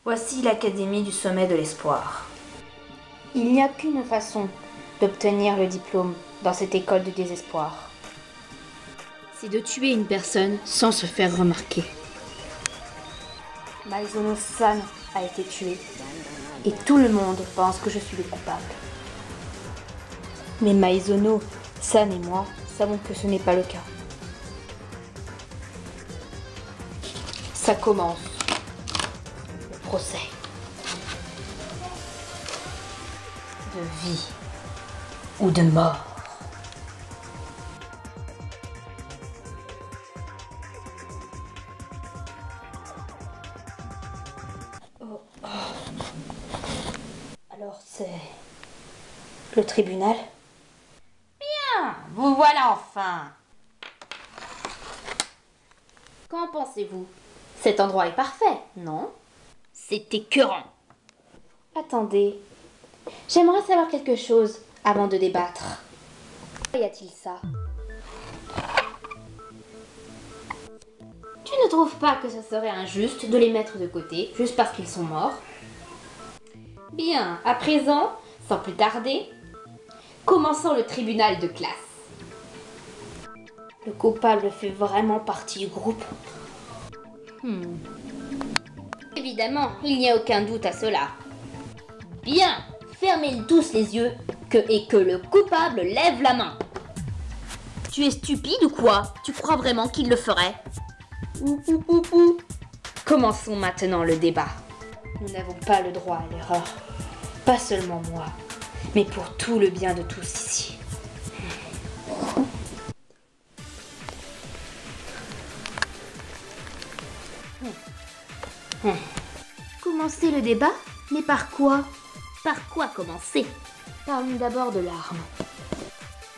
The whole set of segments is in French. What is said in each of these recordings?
Voici l'Académie du sommet de l'espoir. Il n'y a qu'une façon d'obtenir le diplôme dans cette école de désespoir. C'est de tuer une personne sans se faire remarquer. Maizono-san a été tué. Et tout le monde pense que je suis le coupable. Mais Maizono-san et moi savons que ce n'est pas le cas. Ça commence. Le procès. De vie ou de mort. Alors c'est le tribunal? Bien, vous voilà enfin. Qu'en pensez-vous? Cet endroit est parfait, non? C'est écœurant. Attendez, j'aimerais savoir quelque chose avant de débattre. Y a-t-il ça? Tu ne trouves pas que ce serait injuste de les mettre de côté juste parce qu'ils sont morts? Bien, à présent, sans plus tarder, commençons le tribunal de classe. Le coupable fait vraiment partie du groupe. Évidemment, il n'y a aucun doute à cela. Bien, fermez tous les yeux et que le coupable lève la main. Tu es stupide ou quoi? Tu crois vraiment qu'il le ferait? Commençons maintenant le débat. Nous n'avons pas le droit à l'erreur. Pas seulement moi, mais pour tout le bien de tous ici. Commencer le débat? Mais par quoi? Par quoi commencer? Parlons d'abord de l'arme.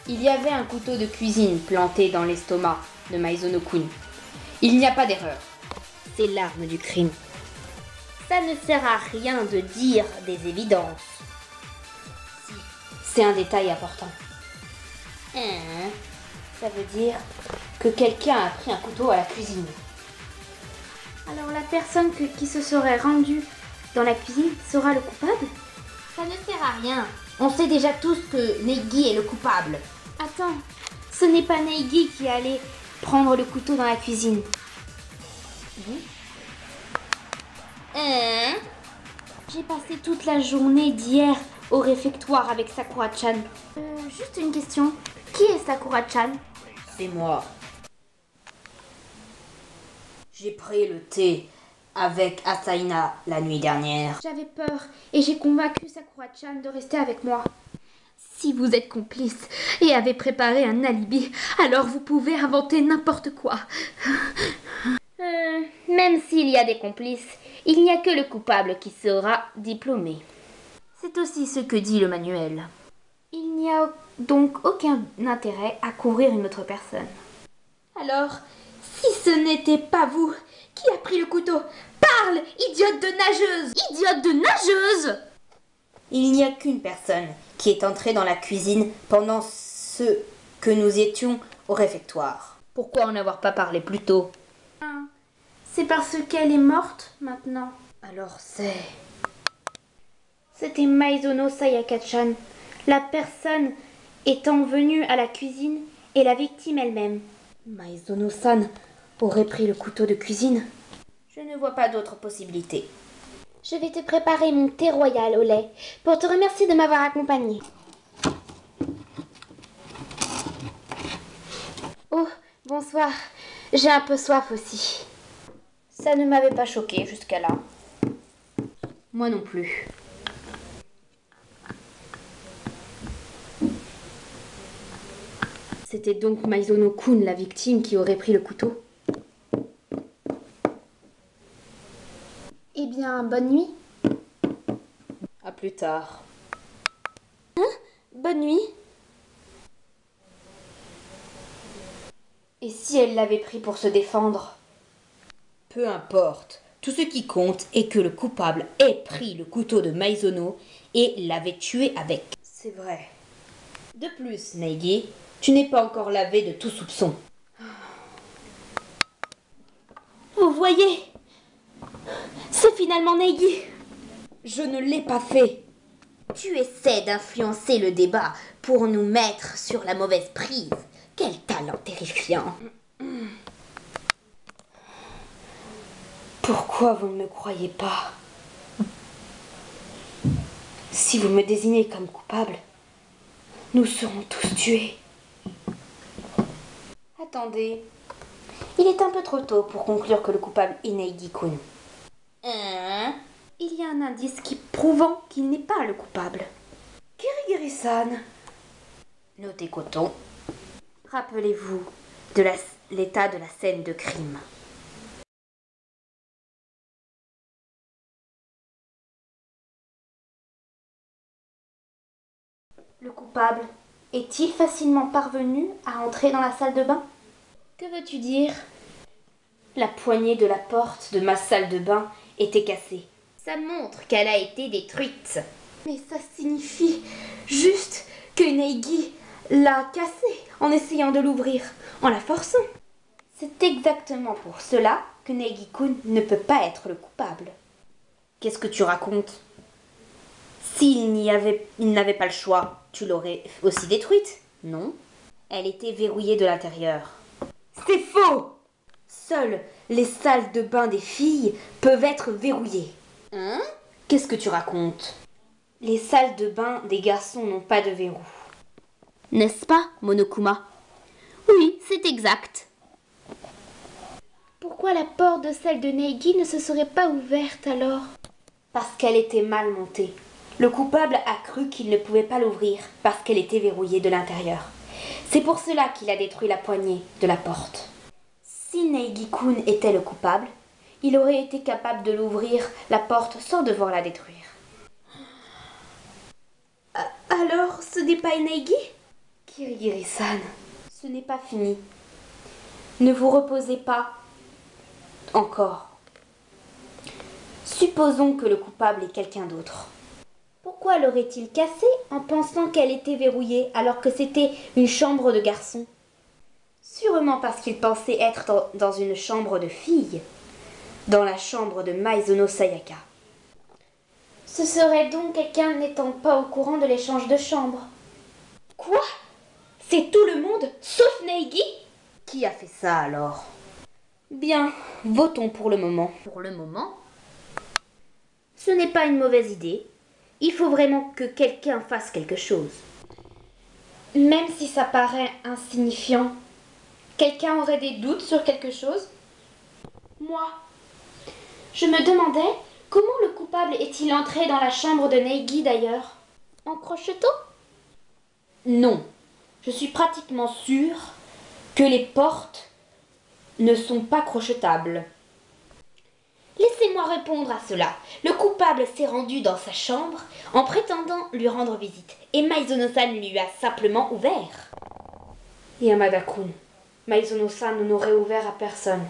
Il y avait un couteau de cuisine planté dans l'estomac de Maizono-kun. Il n'y a pas d'erreur. C'est l'arme du crime. Ça ne sert à rien de dire des évidences. Si, c'est un détail important. Ça veut dire que quelqu'un a pris un couteau à la cuisine. Alors la personne qui se serait rendue dans la cuisine sera le coupable? Ça ne sert à rien. On sait déjà tous que Neigi est le coupable. Attends, ce n'est pas Neigi qui allait prendre le couteau dans la cuisine. J'ai passé toute la journée d'hier au réfectoire avec Sakura-chan. Juste une question. Qui est Sakura-chan? C'est moi. J'ai pris le thé avec Asaina la nuit dernière. J'avais peur et j'ai convaincu Sakura-chan de rester avec moi. Si vous êtes complice et avez préparé un alibi, alors vous pouvez inventer n'importe quoi. Même s'il y a des complices, il n'y a que le coupable qui sera diplômé. C'est aussi ce que dit le manuel. Il n'y a donc aucun intérêt à couvrir une autre personne. Alors, si ce n'était pas vous qui a pris le couteau, parle, idiote de nageuse! Idiote de nageuse! Il n'y a qu'une personne qui est entrée dans la cuisine pendant ce que nous étions au réfectoire. Pourquoi en avoir pas parlé plus tôt? C'est parce qu'elle est morte maintenant. Alors c'est... C'était Maizono Sayaka-chan, la personne étant venue à la cuisine et la victime elle-même. Maizono-san aurait pris le couteau de cuisine? Je ne vois pas d'autre possibilité. Je vais te préparer mon thé royal au lait pour te remercier de m'avoir accompagnée. Oh, bonsoir. J'ai un peu soif aussi. Ça ne m'avait pas choqué jusqu'à là. Moi non plus. C'était donc Maizono-kun, la victime, qui aurait pris le couteau. Eh bien, bonne nuit. À plus tard. Bonne nuit. Et si elle l'avait pris pour se défendre? Peu importe. Tout ce qui compte est que le coupable ait pris le couteau de Maizono et l'avait tué avec. C'est vrai. De plus, Neigi, tu n'es pas encore lavé de tout soupçon. Vous voyez? C'est finalement Neigi. Je ne l'ai pas fait. Tu essaies d'influencer le débat pour nous mettre sur la mauvaise prise. Quel talent terrifiant. Pourquoi vous ne me croyez pas? Si vous me désignez comme coupable, nous serons tous tués. Attendez, il est un peu trop tôt pour conclure que le coupable est Neigi-kun. Hein? Il y a un indice prouvant qu'il n'est pas le coupable. Kirigiri-san, Nous t'écoutons. Rappelez-vous de l'état de la scène de crime. Le coupable est-il facilement parvenu à entrer dans la salle de bain? que veux-tu dire? La poignée de la porte de ma salle de bain était cassée. Ça montre qu'elle a été détruite. Mais ça signifie juste que Neigi l'a cassée en essayant de l'ouvrir, en la forçant. C'est exactement pour cela que Neigi-kun ne peut pas être le coupable. Qu'est-ce que tu racontes? Il n'avait pas le choix, tu l'aurais aussi détruite, non? Elle était verrouillée de l'intérieur. C'est faux! Seules les salles de bain des filles peuvent être verrouillées. Hein? Qu'est-ce que tu racontes? Les salles de bain des garçons n'ont pas de verrou. N'est-ce pas, Monokuma? Oui, c'est exact. Pourquoi la porte de celle de Neigi ne se serait pas ouverte alors? Parce qu'elle était mal montée. Le coupable a cru qu'il ne pouvait pas l'ouvrir parce qu'elle était verrouillée de l'intérieur. C'est pour cela qu'il a détruit la poignée de la porte. Si Neigi-kun était le coupable, il aurait été capable de l'ouvrir la porte sans devoir la détruire. Alors, ce n'est pas Neigi? Kirigiri-san, ce n'est pas fini. Ne vous reposez pas encore. Supposons que le coupable est quelqu'un d'autre. Pourquoi l'aurait-il cassée en pensant qu'elle était verrouillée alors que c'était une chambre de garçon? Sûrement parce qu'il pensait être dans une chambre de fille, dans la chambre de Maizono Sayaka. Ce serait donc quelqu'un n'étant pas au courant de l'échange de chambres. Quoi? C'est tout le monde sauf Neigi? Qui a fait ça alors? Bien, votons pour le moment. Pour le moment, Ce n'est pas une mauvaise idée. Il faut vraiment que quelqu'un fasse quelque chose. Même si ça paraît insignifiant, quelqu'un aurait des doutes sur quelque chose? Moi, je me demandais comment le coupable est-il entré dans la chambre de Neigi d'ailleurs? En crochetant? Non, je suis pratiquement sûre que les portes ne sont pas crochetables. Laissez-moi répondre à cela. Le coupable s'est rendu dans sa chambre en prétendant lui rendre visite et Maizono-san lui a simplement ouvert. Yamada-kun, Maizono-san n'aurait ouvert à personne.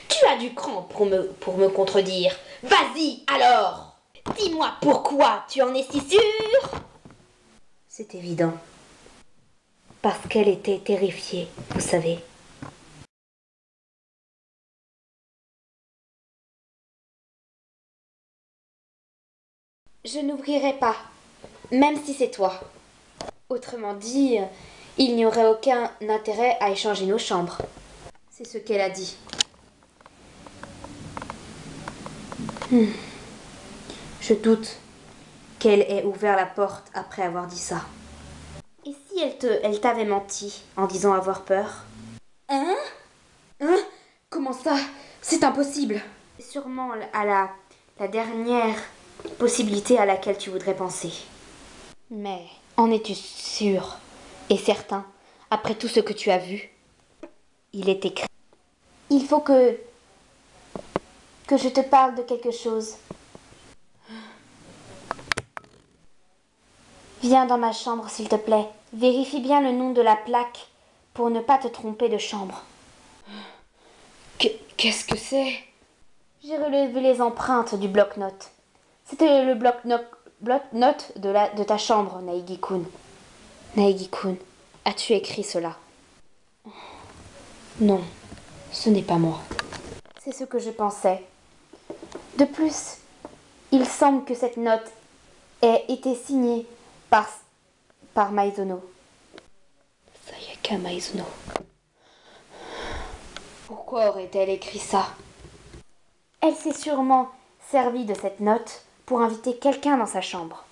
Tu as du cran pour me contredire. Vas-y alors! Dis-moi pourquoi tu en es si sûre? C'est évident. Parce qu'elle était terrifiée, vous savez. Je n'ouvrirai pas, même si c'est toi. Autrement dit, il n'y aurait aucun intérêt à échanger nos chambres. C'est ce qu'elle a dit. Je doute qu'elle ait ouvert la porte après avoir dit ça. Et si elle t'avait menti en disant avoir peur? Hein? Comment ça? C'est impossible. C'est sûrement à la dernière possibilité à laquelle tu voudrais penser. Mais en es-tu sûr et certain, après tout ce que tu as vu? Il est écrit. Il faut que je te parle de quelque chose. Viens dans ma chambre, s'il te plaît. Vérifie bien le nom de la plaque pour ne pas te tromper de chambre. Qu'est-ce que c'est? J'ai relevé les empreintes du bloc-notes. C'était le bloc-notes de ta chambre, Neigi-kun. Neigi-kun, as-tu écrit cela? Non, ce n'est pas moi. C'est ce que je pensais. De plus, il semble que cette note ait été signée par Maizono. Sayaka Maizono. Pourquoi aurait-elle écrit ça? Elle s'est sûrement servie de cette note pour inviter quelqu'un dans sa chambre.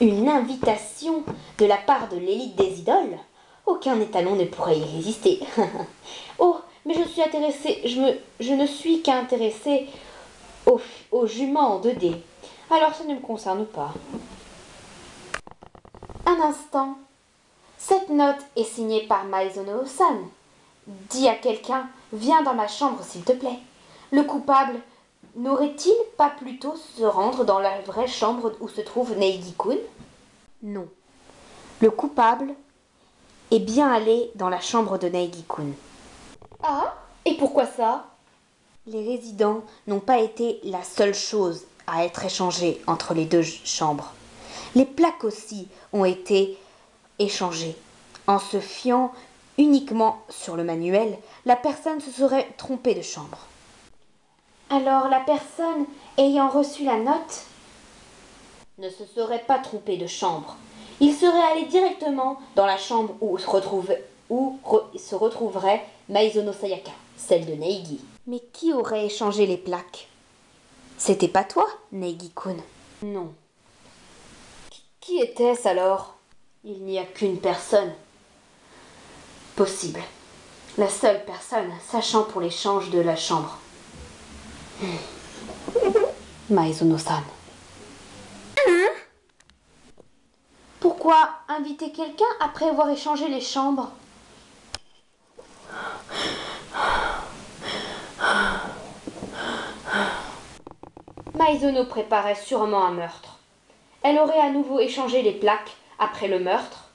Une invitation de la part de l'élite des idoles? Aucun étalon ne pourrait y résister. Oh, mais je suis intéressée, je ne suis qu'intéressée aux juments en 2D. Alors ça ne me concerne pas. Un instant. Cette note est signée par Maizono-san. Dis à quelqu'un, viens dans ma chambre s'il te plaît. Le coupable n'aurait-il pas plutôt se rendre dans la vraie chambre où se trouve Neigi-kun? Non. Le coupable est bien allé dans la chambre de Neigi-kun. Ah, et pourquoi ça? Les résidents n'ont pas été la seule chose à être échangée entre les deux chambres. Les plaques aussi ont été échangées. En se fiant uniquement sur le manuel, la personne se serait trompée de chambre. Alors la personne ayant reçu la note ne se serait pas trompée de chambre. Il serait allé directement dans la chambre où se retrouverait Maizono Sayaka, celle de Neigi. Mais qui aurait échangé les plaques? C'était pas toi, Neigi-kun? Non. Qui était-ce alors? Il n'y a qu'une personne possible. La seule personne sachant pour l'échange de la chambre. Maizono-san. Pourquoi inviter quelqu'un après avoir échangé les chambres? Maizono préparait sûrement un meurtre. Elle aurait à nouveau échangé les plaques après le meurtre,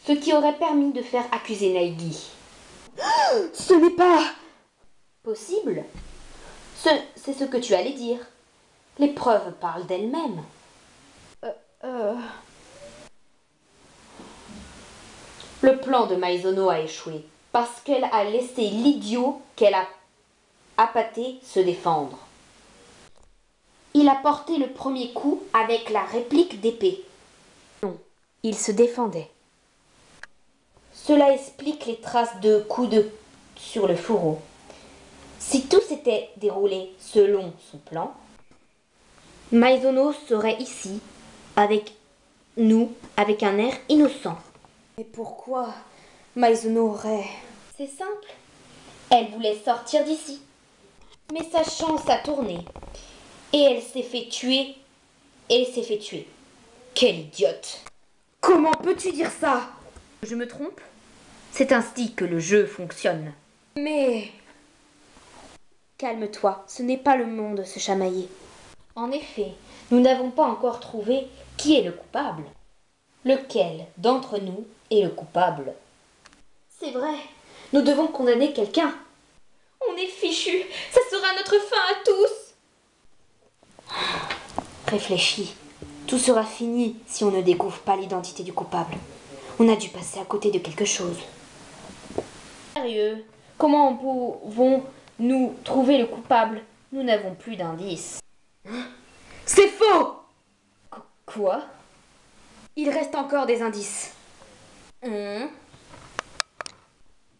ce qui aurait permis de faire accuser Neigi. Ce n'est pas possible. C'est ce que tu allais dire. Les preuves parlent d'elles-mêmes. Le plan de Maizono a échoué parce qu'elle a laissé l'idiot qu'elle a appâté se défendre. Il a porté le premier coup avec la réplique d'épée. Non, il se défendait. Cela explique les traces de coups sur le fourreau. Si tout s'était déroulé selon son plan, Maizono serait ici, avec nous, avec un air innocent. Mais pourquoi Maizono aurait... C'est simple. Elle voulait sortir d'ici. Mais sa chance a tourné. Et elle s'est fait tuer. Quelle idiote! Comment peux-tu dire ça? Je me trompe? C'est ainsi que le jeu fonctionne. Mais... Calme-toi, ce n'est pas le moment de se chamailler. En effet, nous n'avons pas encore trouvé qui est le coupable. Lequel d'entre nous est le coupable? C'est vrai, nous devons condamner quelqu'un. On est fichus, ça sera notre fin à tous. Réfléchis, tout sera fini si on ne découvre pas l'identité du coupable. On a dû passer à côté de quelque chose. Sérieux, comment pouvons-nous trouver le coupable? Nous n'avons plus d'indices. C'est faux! Quoi? Il reste encore des indices. Le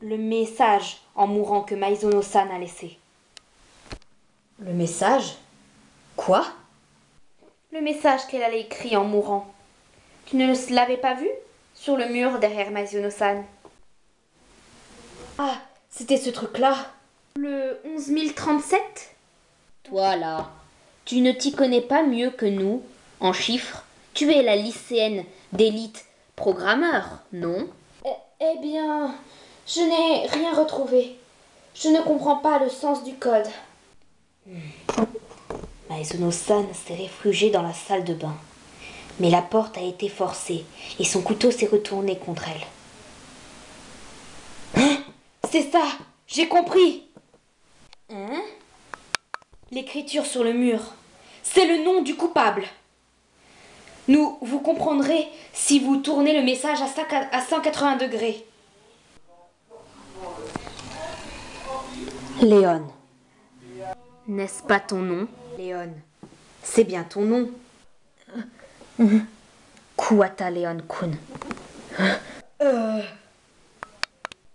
message en mourant que Maizono-san a laissé. Le message? Quoi? Le message qu'elle a écrit en mourant. Tu ne l'avais pas vu? Sur le mur derrière Maizono-san. Ah, c'était ce truc-là. Le 11037? Toi là, tu ne t'y connais pas mieux que nous en chiffres. Tu es la lycéenne d'élite programmeur, non? Eh bien, je n'ai rien retrouvé. Je ne comprends pas le sens du code. Maizono-san s'est réfugiée dans la salle de bain. Mais la porte a été forcée et son couteau s'est retourné contre elle. C'est ça, j'ai compris. L'écriture sur le mur. C'est le nom du coupable. Vous comprendrez si vous tournez le message à 180 degrés. Léon. N'est-ce pas ton nom? Léon. C'est bien ton nom. Kuwata Leon-kun.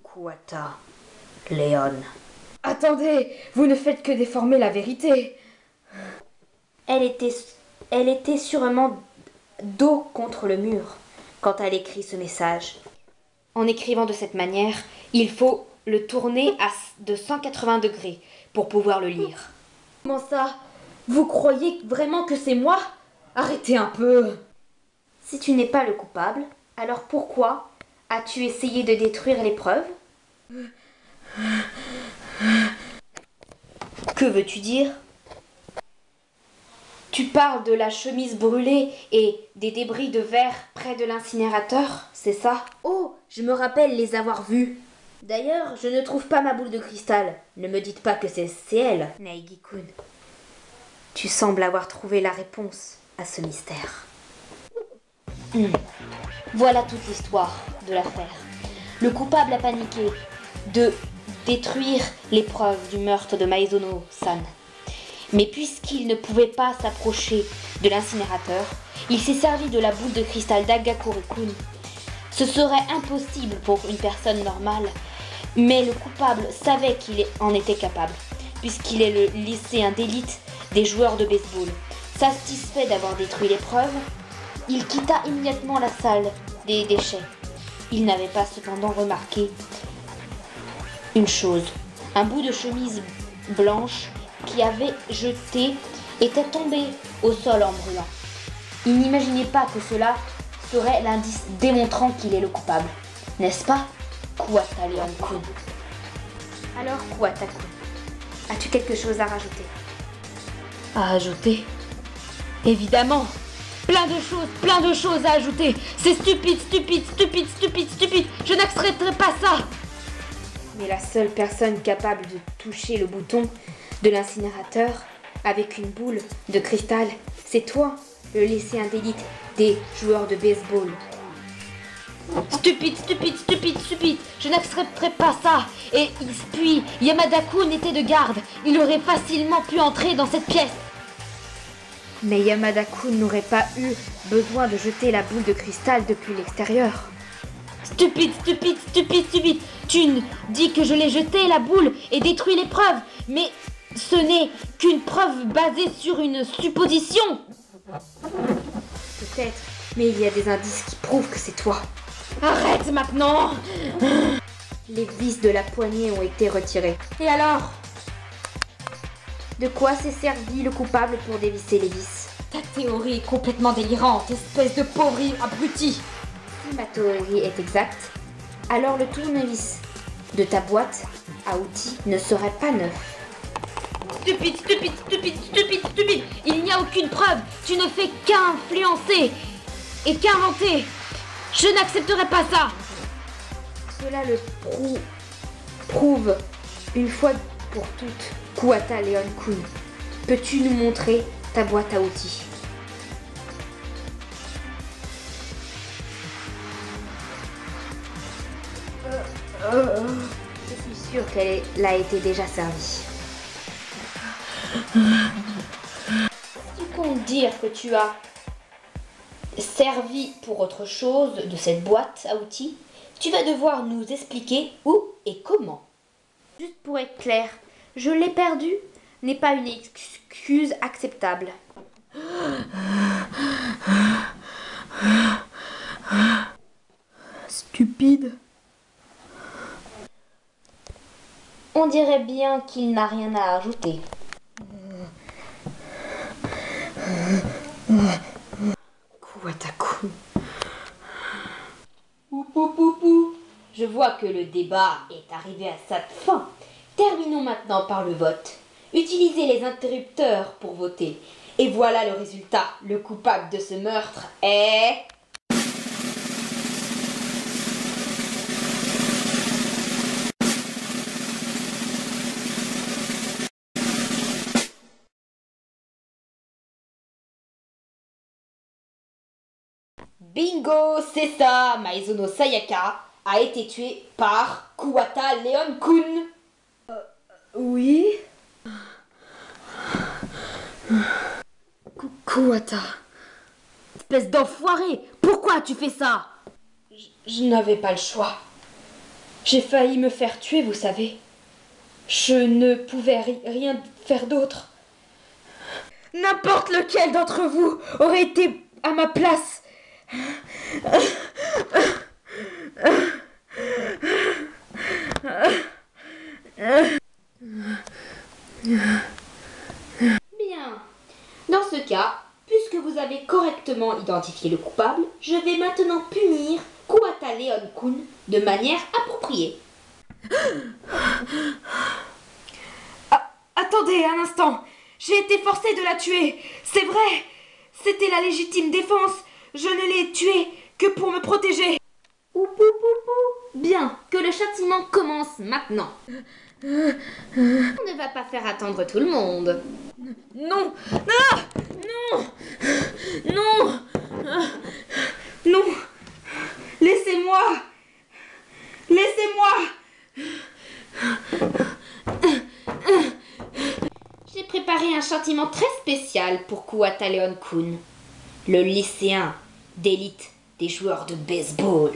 Kuwata Léon. Attendez, vous ne faites que déformer la vérité. Elle était sûrement dos contre le mur quand elle écrit ce message. En écrivant de cette manière, il faut le tourner de 180 degrés pour pouvoir le lire. Comment ça? Vous croyez vraiment que c'est moi? Arrêtez un peu. Si tu n'es pas le coupable, alors pourquoi as-tu essayé de détruire les preuves? Que veux-tu dire? Tu parles de la chemise brûlée et des débris de verre près de l'incinérateur, c'est ça? Oh, je me rappelle les avoir vus. D'ailleurs, je ne trouve pas ma boule de cristal. Ne me dites pas que c'est elle, Neigi-kun. Tu sembles avoir trouvé la réponse à ce mystère. Voilà toute l'histoire de l'affaire. Le coupable a paniqué de détruire les preuves du meurtre de Maizono-san. Mais puisqu'il ne pouvait pas s'approcher de l'incinérateur, il s'est servi de la boule de cristal d'Agakure-kun. Ce serait impossible pour une personne normale, mais le coupable savait qu'il en était capable, puisqu'il est le lycéen d'élite des joueurs de baseball. Satisfait d'avoir détruit les preuves, il quitta immédiatement la salle des déchets. Il n'avait pas cependant remarqué une chose. Un bout de chemise blanche qui avait jeté était tombé au sol en brûlant. Il n'imaginait pas que cela serait l'indice démontrant qu'il est le coupable. N'est-ce pas, Kuwata Leon-kun? Alors, Kuwata-kun, as-tu quelque chose à rajouter? À ajouter? Évidemment. Plein de choses à ajouter. C'est stupide. Je n'accepterai pas ça. Mais la seule personne capable de toucher le bouton de l'incinérateur avec une boule de cristal, c'est toi, le lycéen d'élite des joueurs de baseball. Stupide. Je n'accepterai pas ça. Et puis, Yamada-kun était de garde. Il aurait facilement pu entrer dans cette pièce. Mais Yamada-kun n'aurait pas eu besoin de jeter la boule de cristal depuis l'extérieur. Stupide. Tu dis que je l'ai jeté, la boule, et détruit les preuves. Mais ce n'est qu'une preuve basée sur une supposition. Peut-être, mais il y a des indices qui prouvent que c'est toi. Arrête maintenant. Les vis de la poignée ont été retirés. Et alors? De quoi s'est servi le coupable pour dévisser les vis? Ta théorie est complètement délirante, espèce de pauvre abruti. Si ma théorie est exacte, alors le tournevis de ta boîte à outils ne serait pas neuf. Stupide. Il n'y a aucune preuve. Tu ne fais qu'influencer et qu'inventer. Je n'accepterai pas ça. Cela le prouve une fois pour toutes. Kuwata Leon-kun, peux-tu nous montrer ta boîte à outils? Je suis sûre qu'elle a été déjà servie. Tu comptes dire que tu as servi pour autre chose de cette boîte à outils? Tu vas devoir nous expliquer où et comment. Juste pour être clair, je l'ai perdu n'est pas une excuse acceptable. Stupide. On dirait bien qu'il n'a rien à ajouter. Kuwata-kun. Je vois que le débat est arrivé à sa fin. Terminons maintenant par le vote. Utilisez les interrupteurs pour voter. Et voilà le résultat. Le coupable de ce meurtre est... Bingo, c'est ça. Maizono Sayaka a été tué par Kuwata Leon-kun. Oui. Kuwata, Espèce d'enfoiré! Pourquoi as-tu fait ça? je n'avais pas le choix. J'ai failli me faire tuer, vous savez. Je ne pouvais rien faire d'autre. N'importe lequel d'entre vous aurait été à ma place. Bien. Dans ce cas, puisque vous avez correctement identifié le coupable, je vais maintenant punir Kuwata Leon-kun de manière appropriée. Attendez un instant. J'ai été forcée de la tuer. C'est vrai. C'était la légitime défense. Je ne l'ai tuée que pour me protéger. Ou pou pou pou. Bien, que le châtiment commence maintenant. On ne va pas faire attendre tout le monde. Non. Ah non. Non. Non. Laissez-moi. Laissez-moi. J'ai préparé un châtiment très spécial pour Kuwata Leon-kun, le lycéen d'élite des joueurs de baseball.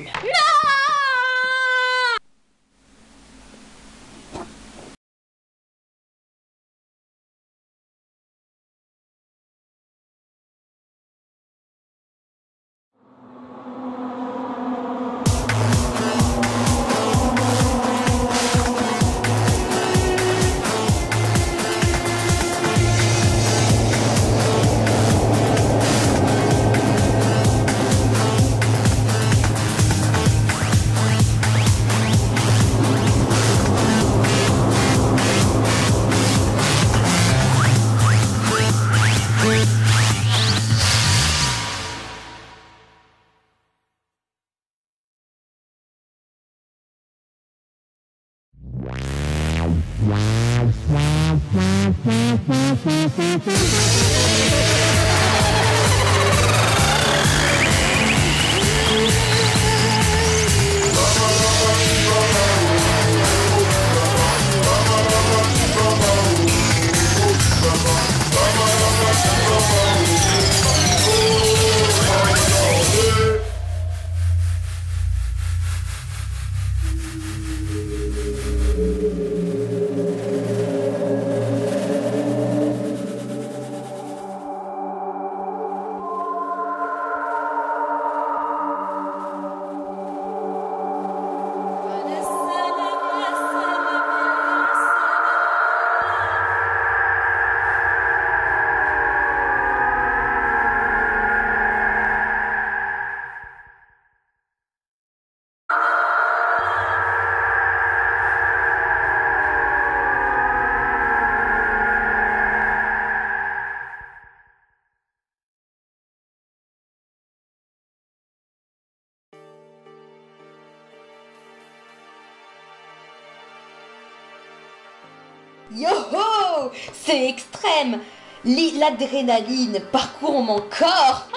Yo-ho! C'est extrême! L'adrénaline parcourt mon corps!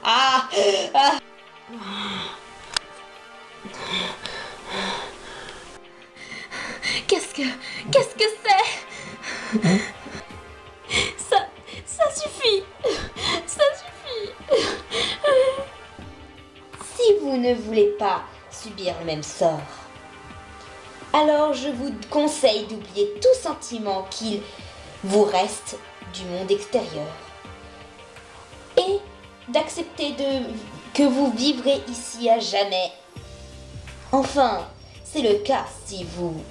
Ah, ah. Qu'est-ce que c'est? Ça suffit. Ça suffit. Si vous ne voulez pas subir le même sort, alors je vous conseille d'oublier tout sentiment qu'il vous reste du monde extérieur et d'accepter que vous vivrez ici à jamais. Enfin, c'est le cas si vous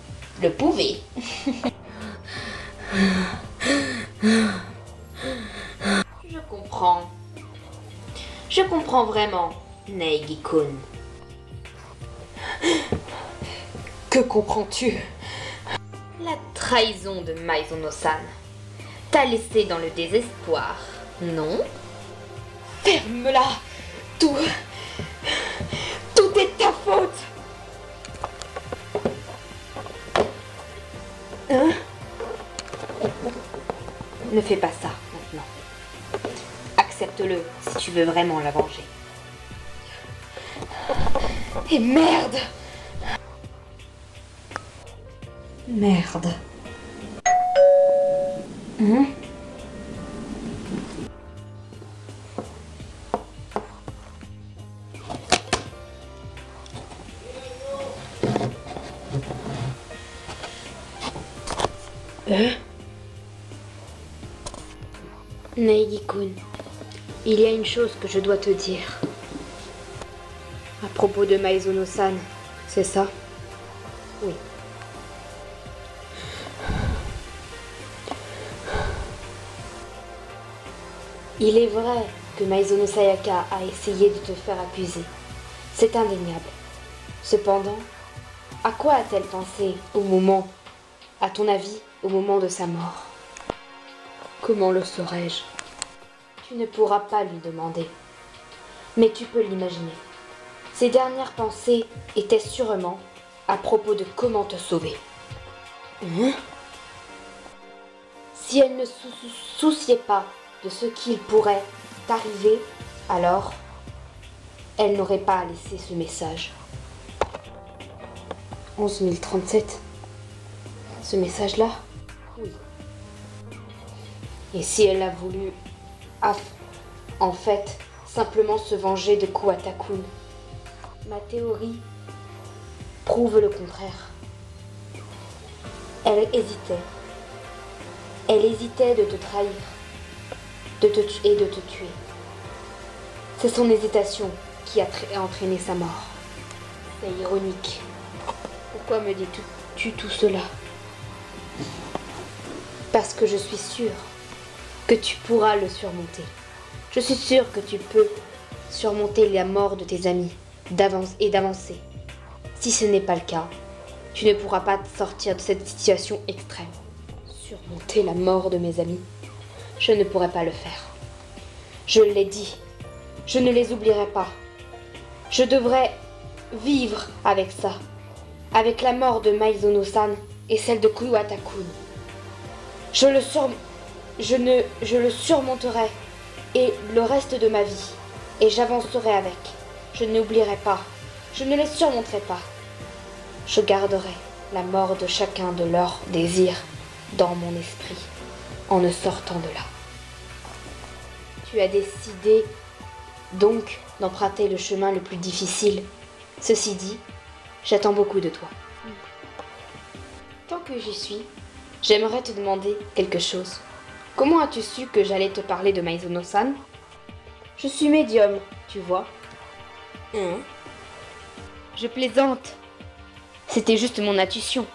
le pouvez. Je comprends. Je comprends vraiment, Neigi-kun. Que comprends-tu? La trahison de Maizono-san t'a laissé dans le désespoir, non? Ferme-la! Tout est ta faute! Hein? Ne fais pas ça maintenant. Accepte-le si tu veux vraiment la venger. Et merde! Merde. Neigi-kun, il y a une chose que je dois te dire. À propos de Maizono-san, c'est ça? Oui. Il est vrai que Maizono Sayaka a essayé de te faire accuser. C'est indéniable. Cependant, à quoi a-t-elle pensé au moment, à ton avis, au moment de sa mort? Comment le saurais-je? Tu ne pourras pas lui demander. Mais tu peux l'imaginer. Ses dernières pensées étaient sûrement à propos de comment te sauver. Si elle ne se souciait pas de ce qu'il pourrait t'arriver, alors elle n'aurait pas laissé ce message. 11 037. Ce message-là? Oui. Et si elle a voulu, en fait, simplement se venger de Kuwata-kun? Ma théorie prouve le contraire. Elle hésitait. Elle hésitait de te trahir, et de te tuer. C'est son hésitation qui a entraîné sa mort. C'est ironique. Pourquoi me dis-tu tout cela? Parce que je suis sûre que tu pourras le surmonter. Je suis sûre que tu peux surmonter la mort de tes amis d'avancer. Si ce n'est pas le cas, tu ne pourras pas te sortir de cette situation extrême. Surmonter la mort de mes amis? Je ne pourrai pas le faire. Je l'ai dit, je ne les oublierai pas. Je devrais vivre avec ça, avec la mort de Maizono-san et celle de Kuwata-kun. Je le surmonterai et le reste de ma vie, et j'avancerai avec. Je n'oublierai pas, je ne les surmonterai pas. Je garderai la mort de chacun de leurs désirs dans mon esprit, en ne sortant de là. Tu as décidé donc d'emprunter le chemin le plus difficile. Ceci dit, j'attends beaucoup de toi. Tant que j'y suis, j'aimerais te demander quelque chose. Comment as-tu su que j'allais te parler de Maizono-san? Je suis médium, tu vois. Je plaisante. C'était juste mon intuition.